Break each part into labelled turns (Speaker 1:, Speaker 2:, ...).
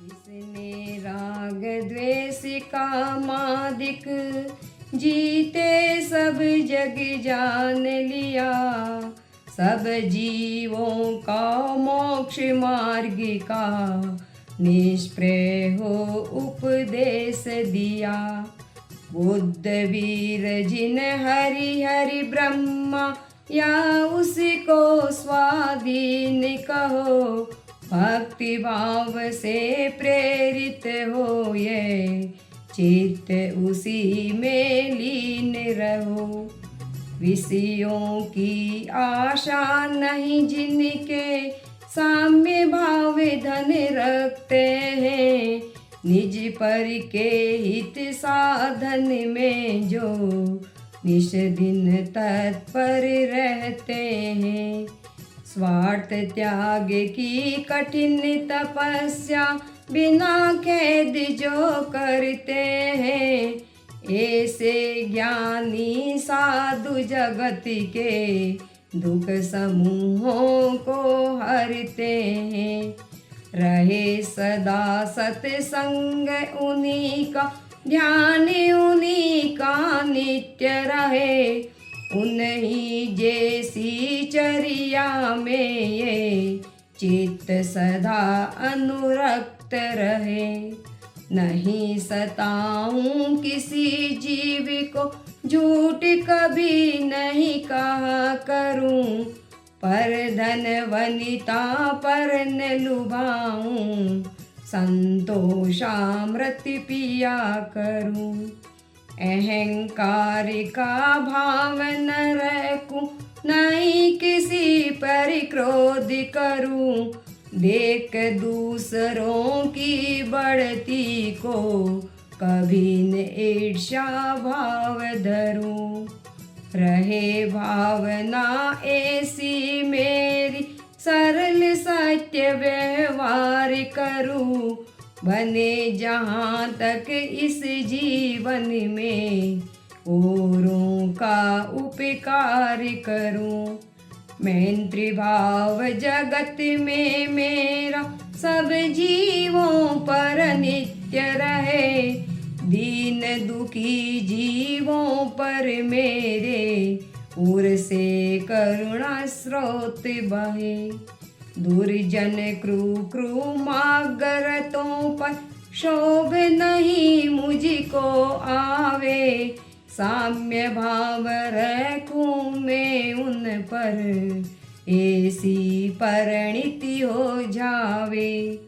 Speaker 1: जिसने राग द्वेष कामादिक जीते सब जग जान लिया, सब जीवों का मोक्ष मार्ग का निष्प्रय हो उपदेश दिया। बुद्ध वीर जिन हरि हरि ब्रह्मा या उसको स्वाधीन कहो, भक्ति भाव से प्रेरित हो ये चित्त उसी में लीन रहो। विषयों की आशा नहीं जिनके साम्य भाव धन रखते हैं, निज पर के हित साधन में जो निश दिन तत्पर रहते हैं। स्वार्थ त्याग की कठिन तपस्या बिना खेद जो करते हैं, ऐसे ज्ञानी साधु जगत के दुख समूहों को हरते हैं। रहे सदा सत्संग उन्हीं का, ध्यान उन्हीं का नित्य रहे, उन्हीं जैसी चर्या में ये चित्त सदा अनुरक्त रहे। नहीं सताऊं किसी जीव को, झूठ कभी नहीं कहा करूं, पर धन वनिता पर न लुभाऊं, संतोषामृत पिया करूं। अहंकार का भाव न रखूं, नहीं किसी पर क्रोध करूं, देख दूसरों की बढ़ती को कभी न ईर्ष्या भाव धरूं। रहे भावना ऐसी मेरी, सरल सत्य व्यवहार करूं, बने जहाँ तक इस जीवन में औरों का उपकार करूं। मैत्री भाव जगत में मेरा सब जीवों पर नित्य रहे, दीन दुखी जीवों पर मेरे उर से करुणा स्रोत बहे। दुर्जन क्रूमागरतों पर शोभ नहीं मुझको आवे, साम्य भाव रखूं मैं उन पर, ऐसी परिणति हो जावे।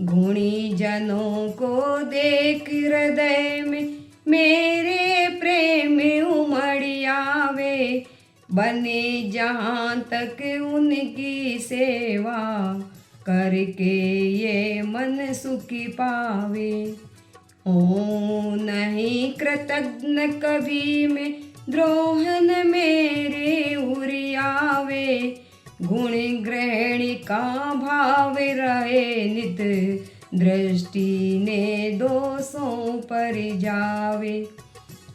Speaker 1: गुणी जनों को देख हृदय में मेरे प्रेम उमड़ आवे, बने जहाँ तक उनकी सेवा करके ये मन सुखी पावे। हो नहीं कृतज्ञ कभी में, द्रोहन मेरे उरियावे, गुण ग्रहण का भाव रहे नित, दृष्टि ने दोषों पर जावे।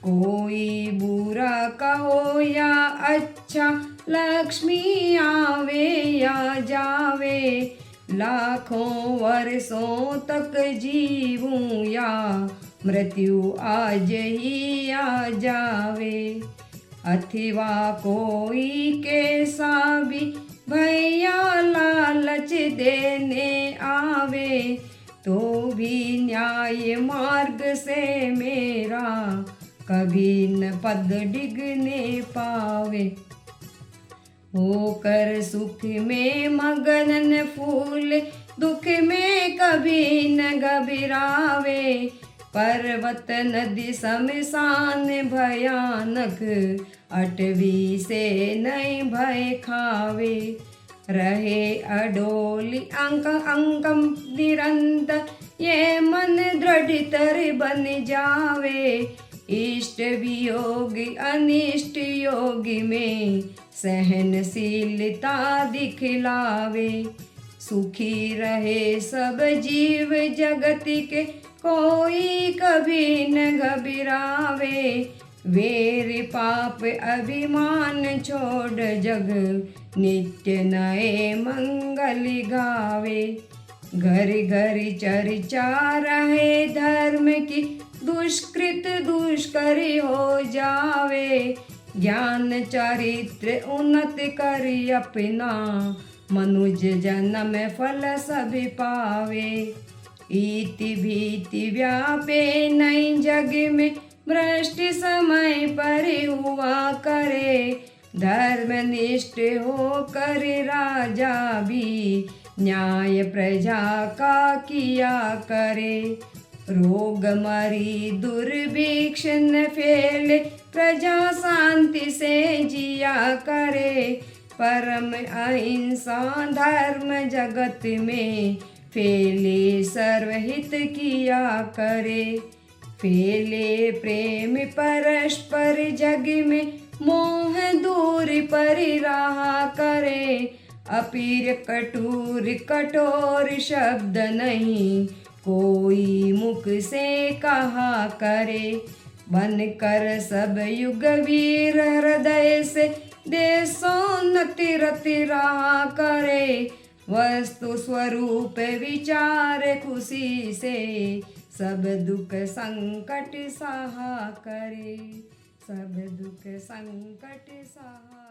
Speaker 1: कोई बुरा कहो या अच्छा, लक्ष्मी आवे या जावे, लाखों वर्षों तक जीवूं या मृत्यु आज ही आ जावे। अथवा कोई कैसा भी भैया लालच देने आवे, तो भी न्याय मार्ग से मेरा कभी न पद डिगने पावे। होकर सुख में मगन न फूल, दुख में कभी न घबरावे, पर्वत नदी शमशान भयानक, अटवी से नहीं भय खावे। रहे अडोली अंकम निरंतर, ये मन दृढ़तर बन जावे, इष्ट वियोगी अनिष्ट योगी में सहनशीलता दिखलावे। सुखी रहे सब जीव जगत के, कोई कभी न घबरावे, वेर पाप अभिमान छोड़ जग नित्य नए मंगल गावे। घर घर चर्चा रहे धर्म की, दुष्कृत दुष्करी हो जावे। ज्ञान चरित्र उन्नत करी अपना, मनुष्य जन्म फल सभी पावे। इति भीति व्यापे नई जग में, भ्रष्ट समय पर हुआ करे। धर्मनिष्ठ हो कर राजा भी, न्याय प्रजा का किया करे। रोग मरी दुर्भिक्ष न फैले, प्रजा शांति से जिया करे। परम अहिंसा धर्म जगत में, फैले सर्वहित किया करे। फैले प्रेम परस्पर जग में, मोह दूर पर रहा करे। अपीर कटूर कठोर शब्द नहीं, कोई मुख से कहा करे। बन कर सब युग वीर हृदय से, देशोन्नति रति रहा करे। वस्तु स्वरूप विचार खुशी से, सब दुख संकट सहा करे। सब दुख संकट सहा